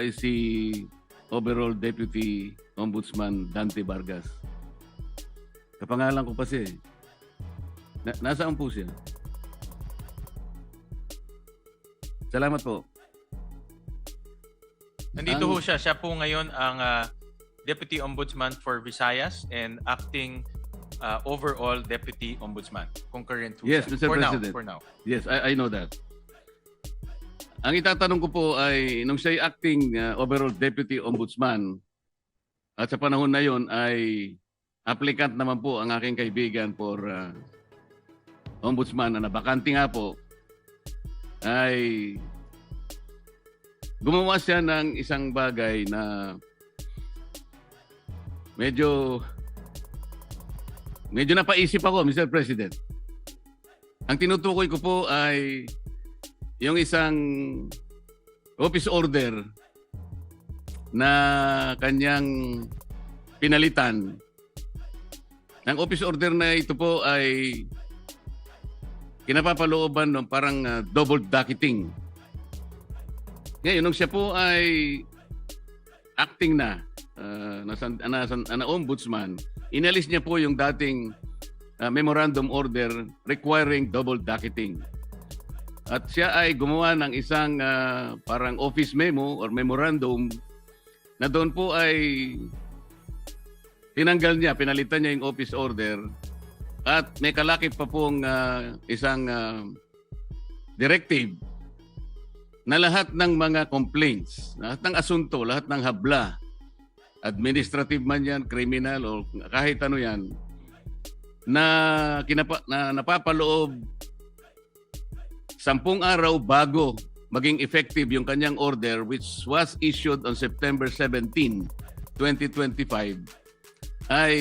ay si Overall Deputy Ombudsman Dante Vargas. Kapangalan ko pa siya eh. Nasaan po siya? Salamat po. Nandito ho siya. Siya po ngayon ang Deputy Ombudsman for Visayas and acting overall Deputy Ombudsman. Concurrent ho Yes, siya. Mr. President. For now. Yes, I know that. Ang itatanong ko po ay, nung siya'y acting overall Deputy Ombudsman, at sa panahon na yon ay applicant naman po ang aking kaibigan for Ombudsman na nabakante nga po, ay gumawa siya ng isang bagay na medyo napaisip ako, Mr. President. Ang tinutukoy ko po ay yung isang office order na kanyang pinalitan. Ang office order na ito po ay kinapapalooban ng parang double docketing. Ngayon, nung siya po ay acting na ombudsman, inalis niya po yung dating memorandum order requiring double docketing. At siya ay gumawa ng isang parang office memo or memorandum na doon po ay tinanggal niya, pinalitan niya yung office order at may kalakip pa pong isang directive na lahat ng mga complaints, lahat ng asunto, lahat ng habla, administrative man yan, criminal o kahit ano yan, na napapaloob 10 araw bago maging effective yung kanyang order which was issued on September 17, 2025 ay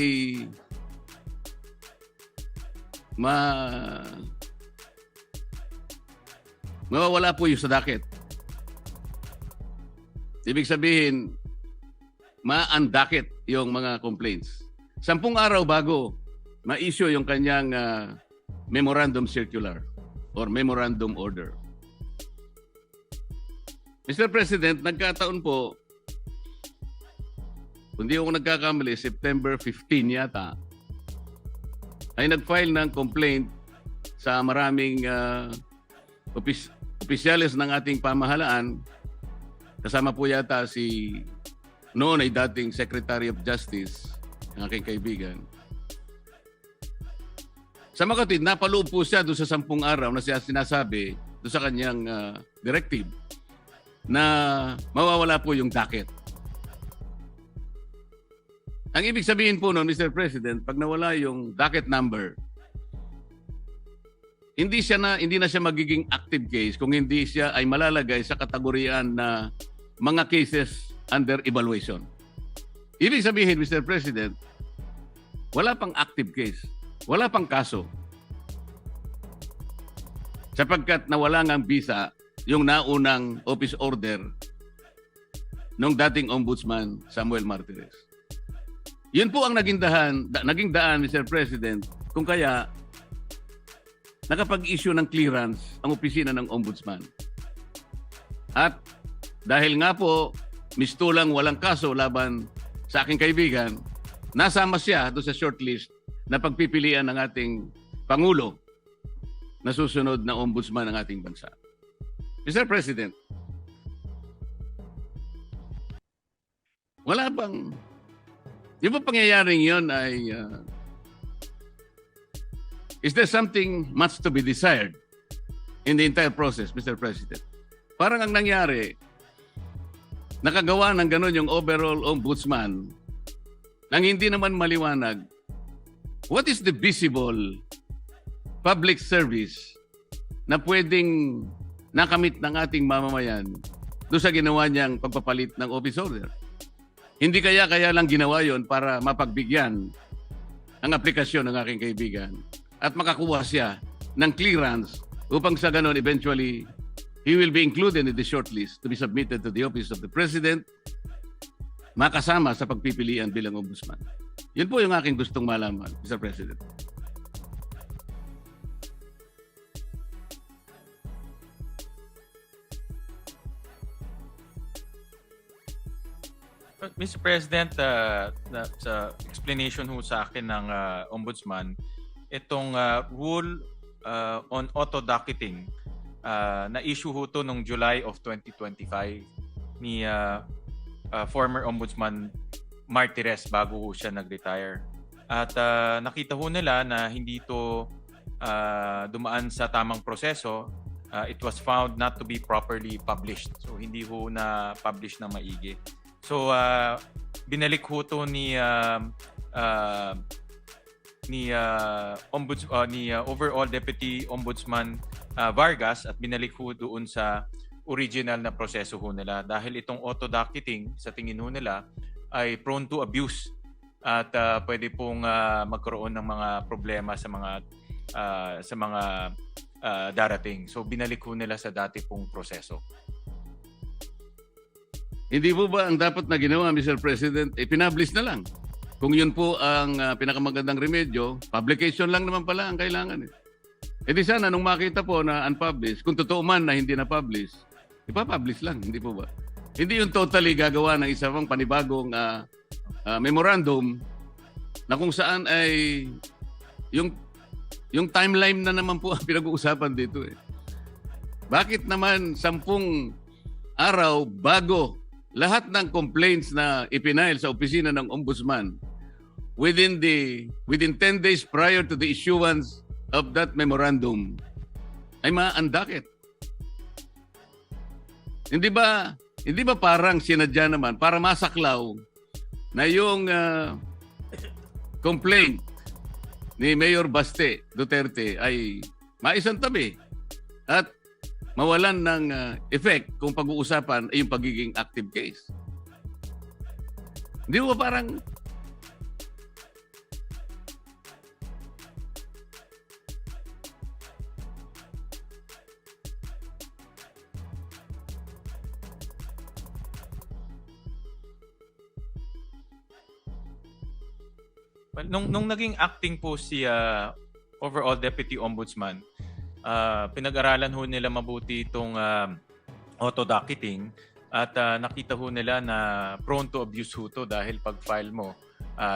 mawawala po yung sa docket. Ibig sabihin, ma-undocket yung mga complaints. 10 araw bago ma-issue yung kanyang memorandum circular or memorandum order. Mr. President, nagkataon po, kung di ako nagkakamali, September 15 yata, ay nag-file ng complaint sa maraming opisyalis ng ating pamahalaan. Kasama po yata si noon ay dating Secretary of Justice, ang aking kaibigan. Sa makatid, napaloob po siya doon sa 10 araw na siya sinasabi doon sa kanyang directive na mawawala po yung docket. Ang ibig sabihin po noon, Mr. President, pag nawala yung docket number, hindi na siya magiging active case kung hindi siya ay malalagay sa kategoriyaan na mga cases under evaluation. Ibig sabihin, Mr. President, wala pang active case. Wala pang kaso. Sapagkat nawala ng visa yung naunang office order ng dating Ombudsman Samuel Martires. Yun po ang naging daan, Mr. President, kung kaya nakapag-issue ng clearance ang opisina ng Ombudsman. At dahil nga po, mistulang walang kaso laban sa aking kaibigan, nasama siya doon sa shortlist na pagpipilian ng ating Pangulo na susunod na ombudsman ng ating bansa. Mr. President, wala bang, yung ba pangyayaring yun ay, is there something much to be desired in the entire process, Mr. President? Parang ang nangyari, nakagawa ng ganun yung overall ombudsman nang hindi naman maliwanag. What is the visible public service na pwedeng nakamit ng ating mamamayan doon sa ginawa niyang pagpapalit ng office order? Hindi kaya lang ginawa yon para mapagbigyan ang aplikasyon ng aking kaibigan at makakuha siya ng clearance upang sa ganon eventually he will be included in the shortlist to be submitted to the office of the President, makasama sa pagpipilian bilang ombudsman. Yun po yung aking gustong malaman, Mr. President. Mr. President, sa explanation ho sa akin ng Ombudsman, itong rule on auto-docketing, na-issue ho to noong July of 2025 ni former Ombudsman Martires bago ho siya nag-retire. At nakita ho nila na hindi to dumaan sa tamang proseso. It was found not to be properly published. So hindi ho na-publish ng maigi. So binalik ho to ni overall Deputy Ombudsman Vargas at binalik ho doon sa original na proseso ho nila dahil itong auto-docketing sa tingin ho nila ay prone to abuse at pwede pong magkaroon ng mga problema sa mga darating. So binalik ho nila sa dati pong proseso. Hindi po ba ang dapat na ginawa, Mr. President, ipinablish na lang? Kung yun po ang pinakamagandang remedyo, publication lang naman pala ang kailangan. E di sana nung makita po na unpublished, kung totoo man na hindi na-publish, ipapublish lang, hindi po ba? Hindi yung totally gagawa ng isa pang panibagong memorandum na kung saan ay yung timeline na naman po ang pinag-uusapan dito. Bakit naman 10 araw bago lahat ng complaints na ipinail sa opisina ng Ombudsman within 10 days prior to the issuance of that memorandum ay ma-undocket? Hindi ba parang sinadya naman para masaklaw na yung complaint ni Mayor Baste Duterte ay maisantabi at mawalan ng effect kung pag-uusapan ay yung pagiging active case? Hindi ba parang Well, nung naging acting po si overall Deputy Ombudsman, pinag-aralan ho nila mabuti itong auto-docketing at nakita ho nila na prone to abuse ho to dahil pag file mo,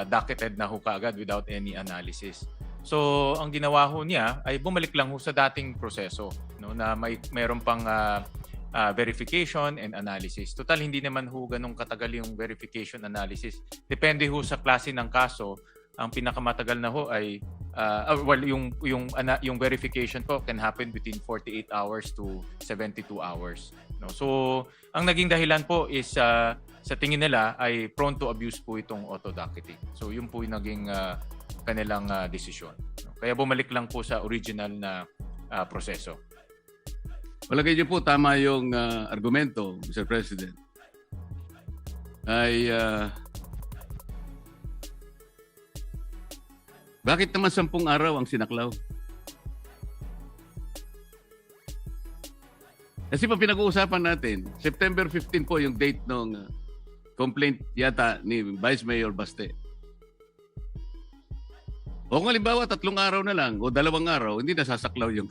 docketed na ho kaagad without any analysis. So ang ginawa ho niya ay bumalik lang ho sa dating proseso, no, na mayroon pang verification and analysis. Total hindi naman ho ganun katagal yung verification analysis. Depende ho sa klase ng kaso. Ang pinakamatagal na ho ay yung verification po can happen between 48 hours to 72 hours. No? So, ang naging dahilan po is sa tingin nila ay prone to abuse po itong auto-docketing. So, yun po yung naging kanilang desisyon. No? Kaya bumalik lang po sa original na proseso. palagay niyo po tama yung argumento, Mr. President, ay bakit naman 10 araw ang sinaklaw? Kasi pa pinag-uusapan natin, September 15 po yung date ng complaint yata ni Vice Mayor Baste. O kung halimbawa 3 araw na lang o 2 araw, hindi nasasaklaw yung...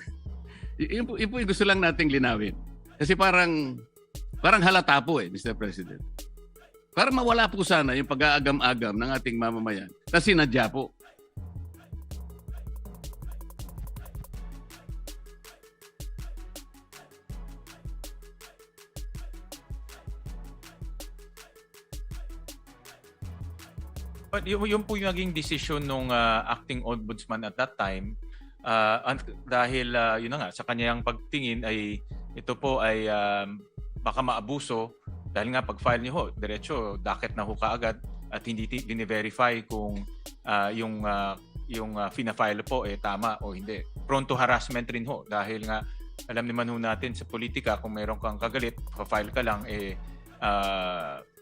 yun po yung gusto lang nating linawin. Kasi parang halata po Mr. President. Para mawala po sana yung pag-aagam-agam ng ating mamamayan na sinadya po. But yun po yung naging decision ng acting ombudsman at that time dahil yun na nga sa kanyang pagtingin ay ito po ay baka maabuso dahil nga pag-file niyo ho diretso docket na ho kaagad at hindi dine-verify kung yung fina-file po tama o hindi. Prone to harassment rin ho dahil nga alam naman ho natin sa politika kung mayroon kang kagalit, pa-file ka lang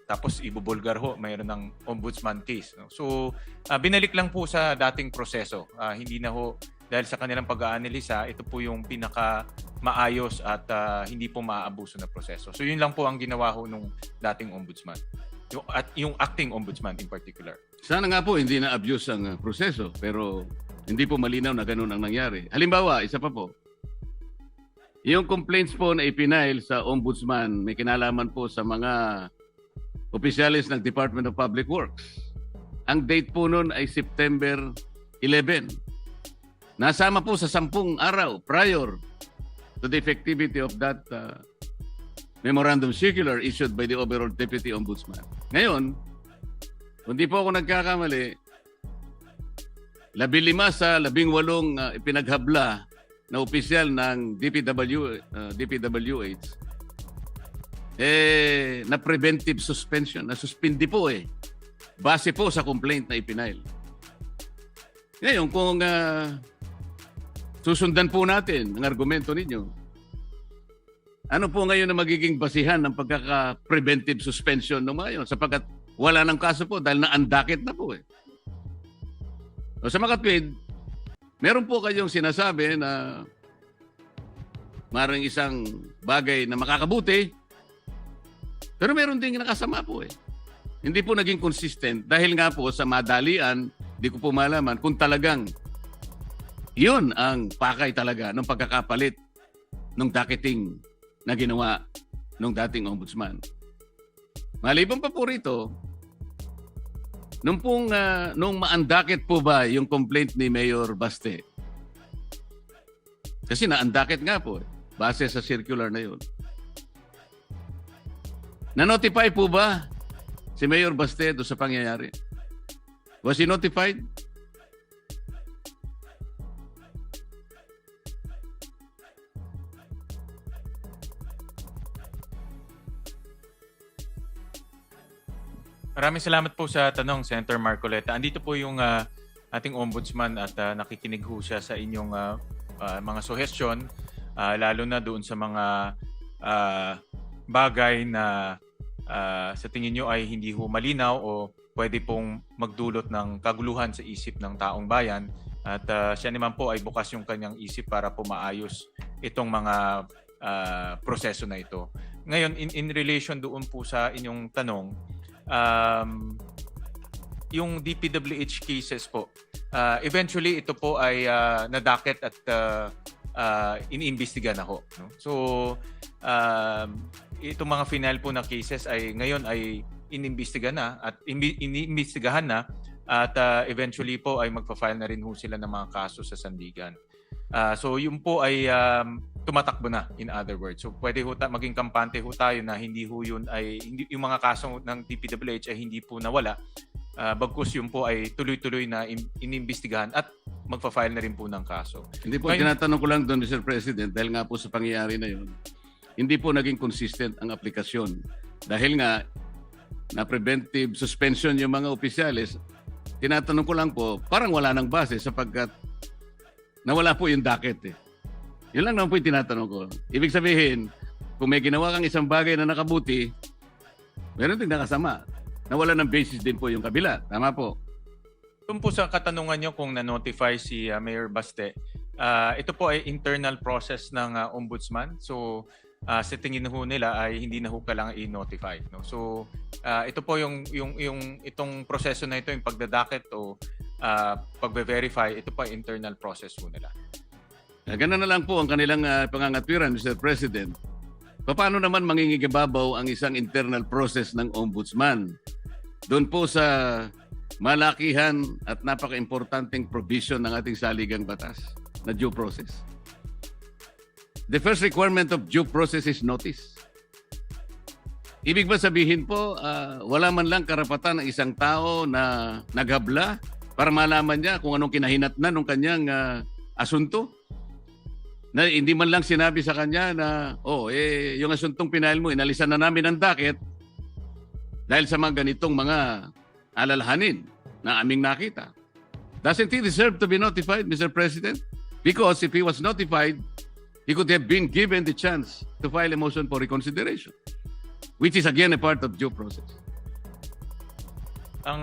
tapos ibubulgar ho, mayroon ng ombudsman case. No? So, binalik lang po sa dating proseso. Hindi na ho, dahil sa kanilang pag-aanalisa, ito po yung pinaka maayos at hindi po maaabuso na proseso. So, yun lang po ang ginawa ho nung dating ombudsman. Yung acting ombudsman in particular. Sana nga po hindi na abuse ang proseso, pero hindi po malinaw na ganun ang nangyari. Halimbawa, isa pa po, yung complaints po na ipinail sa ombudsman may kinalaman po sa mga opisyalis ng Department of Public Works. Ang date po nun ay September 11. Nasama po sa 10 araw prior to the effectivity of that memorandum circular issued by the overall Deputy Ombudsman. Ngayon, kung di po ako nagkakamali, 15 sa 18 ipinaghabla na opisyal ng DPWH na preventive suspension, na suspindi po base po sa complaint na ipinail. Ngayon, kung susundan po natin ang argumento ninyo, ano po ngayon na magiging basihan ng pagkaka-preventive suspension ng mga yun? Sapagkat wala ng kaso po dahil naandakit na po O sa makatwid, meron po kayong sinasabi na maraming isang bagay na makakabuti, pero meron ding nakasama po Hindi po naging consistent dahil nga po sa madalian, di ko po malaman kung talagang yun ang pakay talaga ng pagkakapalit ng docketing na ginawa ng dating ombudsman. Maliban pa po rito, nung maandakit po ba yung complaint ni Mayor Baste? Kasi naandakit nga po base sa circular na yun. Na-notify po ba si Mayor Baste doon sa pangyayari? Was he notified? Maraming salamat po sa tanong, Senator Marcoleta. Andito po yung ating ombudsman at nakikinig ho siya sa inyong mga suggestion, lalo na doon sa mga bagay na sa tingin nyo ay hindi ho malinaw o pwede pong magdulot ng kaguluhan sa isip ng taong bayan. At siya naman po ay bukas yung kanyang isip para pumaayos itong mga proseso na ito. Ngayon, in relation doon po sa inyong tanong, yung DPWH cases po, eventually ito po ay nadakit at iniimbestiga na ho. No? So, itong mga final po na cases ay ngayon ay inimbestiga na at iniimbestigahan na at eventually po ay magpa-file na rin ho sila ng mga kaso sa sandigan. So, yun po ay tumatakbo na, in other words. So pwede ho maging kampante ho tayo na hindi ho yun ay hindi, yung mga kaso ng DPWH ay hindi po nawala. Bagkus yun po ay tuloy-tuloy na inimbestigahan at magpa-file na rin po ng kaso. Hindi po, tinatanong ko lang doon, Mr. President, dahil nga po sa pangyayari na yun, hindi po naging consistent ang aplikasyon. Dahil nga na preventive suspension yung mga opisyalis, tinatanong ko lang po, parang wala nang base sapagkat nawala po yung docket Yun lang naman po yung tinatanong ko. Ibig sabihin, kung may ginawa kang isang bagay na nakabuti, meron din nakasama. Nawala ng basis din po yung kabila. Tama po. Kung po sa katanungan nyo kung na-notify si Mayor Baste, ito po ay internal process ng ombudsman. So, sa tingin ho nila ay hindi na ho kailangan i-notify. No? So, ito po yung itong proseso na ito, yung pagdadakit o pagbe-verify, ito po ay internal process ho nila. Ganun na lang po ang kanilang pangangatwiran, Mr. President. Paano naman mangingigibabaw ang isang internal process ng ombudsman? Doon po sa malakihan at napaka-importanting provision ng ating saligang batas na due process. The first requirement of due process is notice. Ibig ba sabihin po, wala man lang karapatan ng isang tao na naghabla para malaman niya kung anong kinahinatnan ng kanyang asunto? Na hindi man lang sinabi sa kanya na, yung asuntong pinail mo, inalisan na namin ang docket dahil sa mga ganitong mga alalahanin na aming nakita. Doesn't he deserve to be notified, Mr. President? Because if he was notified, he could have been given the chance to file a motion for reconsideration, which is again a part of due process. Ang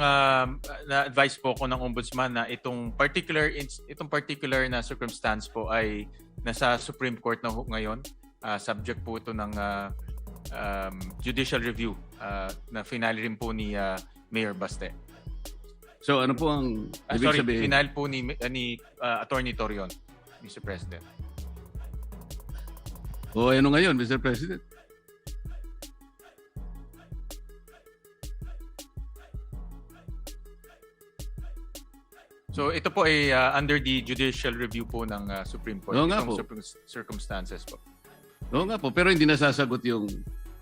na-advise po ko ng ombudsman na itong particular na circumstance po ay nasa Supreme Court na ngayon. Subject po ito ng judicial review na finale rin po ni Mayor Baste. So ano po ang ibig sabihin? Finale po ni Attorney Torion, Mr. President. Ano ngayon, Mr. President? So ito po ay under the judicial review po ng Supreme Court. Oo nga Itong po. circumstances po. Oo nga po, pero hindi nasasagot yung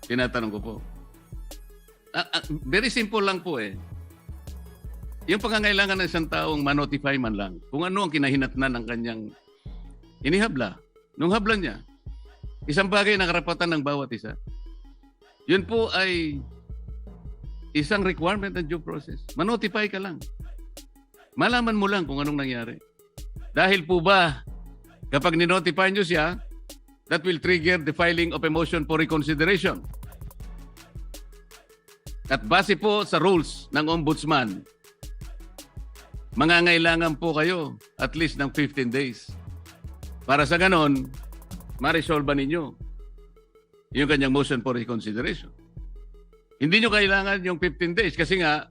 tinatanong ko po. Very simple lang po eh. Yung pangangailangan ng isang taong ma-notify man lang kung ano ang kinahinatnan ng kanyang inihabla. Nung habla niya, isang bagay na karapatan ng bawat isa. Yun po ay isang requirement ng due process. Ma-notify ka lang. Malaman mo lang kung anong nangyari. Dahil po ba, kapag ni-notify nyo siya, that will trigger the filing of a motion for reconsideration. At base po sa rules ng Ombudsman, mangangailangan po kayo at least ng 15 days. Para sa ganon, ma-resolve ninyo yung kanyang motion for reconsideration. Hindi nyo kailangan yung 15 days kasi nga,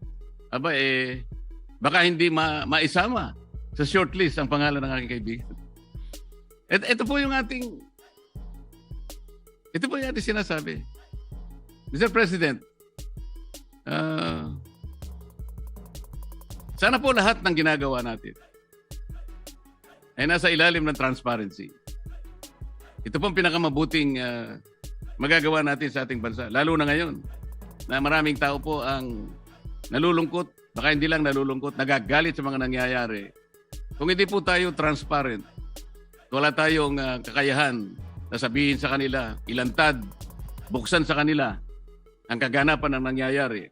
baka hindi maisama sa shortlist ang pangalan ng aking kaibigan. Ito po yung ating sinasabi. Mr. President, sana po lahat ng ginagawa natin ay nasa ilalim ng transparency. Ito po ang pinakamabuting magagawa natin sa ating bansa. Lalo na ngayon na maraming tao po ang nalulungkot, baka hindi lang nalulungkot, nagagalit sa mga nangyayari. Kung hindi po tayo transparent, wala tayong kakayahan na sabihin sa kanila, ilantad, buksan sa kanila ang kaganapan ng nangyayari.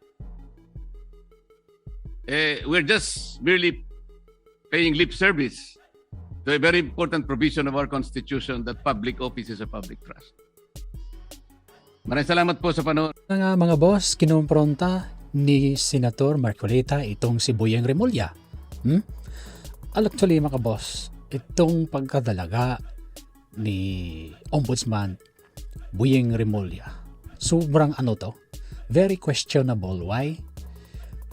We're just merely paying lip service to a very important provision of our Constitution that public office is a public trust. Maraming salamat po sa panonood. Mga boss, kinumpronta ni Senator Marcoleta itong si Boyeng Remulla. Actually mga boss, itong pagkadalaga ni Ombudsman Boyeng Remulla, sobrang very questionable. Why?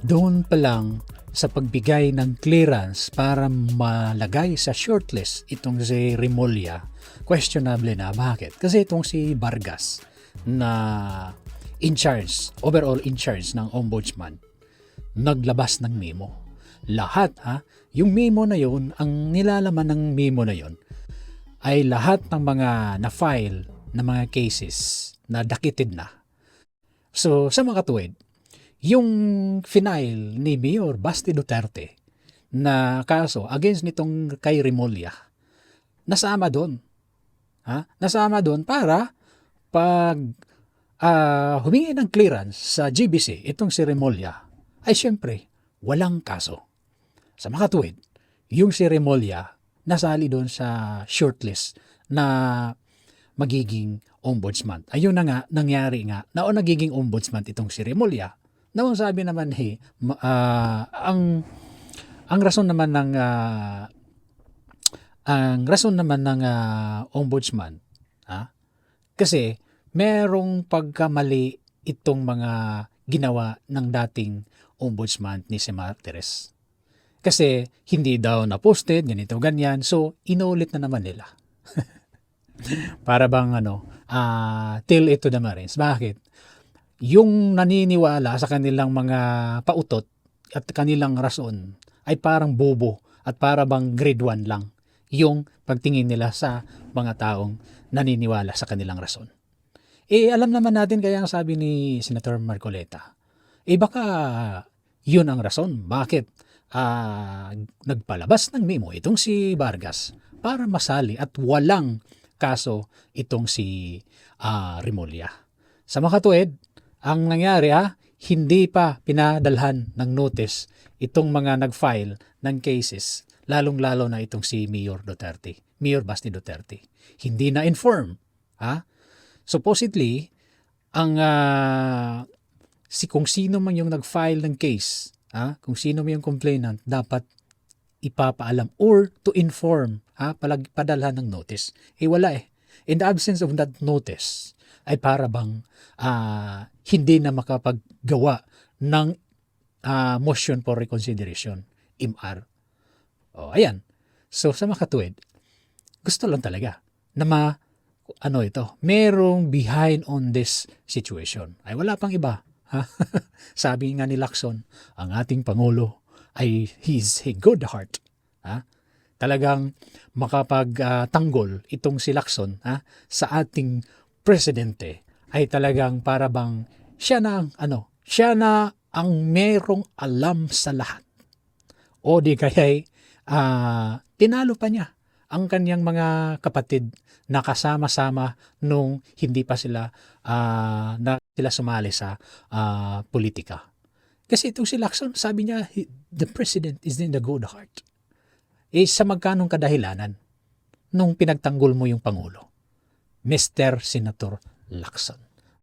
Doon pa lang sa pagbigay ng clearance para malagay sa shortlist itong si Remulla, questionable na. Bakit? Kasi itong si Vargas na overall in charge ng Ombudsman, naglabas ng memo. Lahat yung memo na yun, ang nilalaman ng memo na yun, ay lahat ng mga na-file na mga cases na dakited na. So, sa mga katuwid, yung final ni Mayor Basti Duterte na kaso against nitong kay Remulla, nasama doon. Nasama doon para pag humingi ng clearance sa GBC, itong si Remulla, ay syempre, walang kaso. Sa mga katuwid, yung si Remulla nasali doon sa shortlist na magiging ombudsman. Ayun na nga, nangyari nga, na nagiging ombudsman itong si Remulla. Noong sabi naman, ang rason naman ng ombudsman, kasi merong pagkamali itong mga ginawa ng dating ombudsman ni si Martires. Kasi hindi daw na-posted, ganito, ganyan. So, inulit na naman nila. Para bang till ito the Marines. Bakit? Yung naniniwala sa kanilang mga pautot at kanilang rason ay parang bobo at para bang grade 1 lang yung pagtingin nila sa mga taong naniniwala sa kanilang rason. Alam naman natin kaya ang sabi ni Senator Marcoleta, baka yun ang rason. Bakit nagpalabas ng memo itong si Vargas para masali at walang kaso itong si Remulla. Sa mga katuwid, ang nangyari hindi pa pinadalhan ng notice itong mga nag-file ng cases, lalong-lalo na itong si Mayor Basti Duterte. Hindi na-inform. Supposedly, kung sino man yung nag-file ng case, kung sino man yung complainant, dapat ipapaalam or to inform, padalhan ng notice. Wala In the absence of that notice, ay para bang hindi na makapaggawa ng motion for reconsideration, MR. Ayan. So, sa makatuwid, gusto lang talaga na merong behind on this situation. Ay wala pang iba. Sabi nga ni Lacson, ang ating Pangulo ay he's a good heart. Talagang makapagtanggol itong si Lacson sa ating presidente ay talagang para bang siya na ang merong alam sa lahat. O di kaya'y tinalo pa niya ang kanyang mga kapatid na kasama-sama nung hindi pa sila sumali sa politika. Kasi itong si Lacson, sabi niya, the president is in the good heart. Sa magkanong kadahilanan nung pinagtanggol mo yung Pangulo? Mr. Senator Lacson.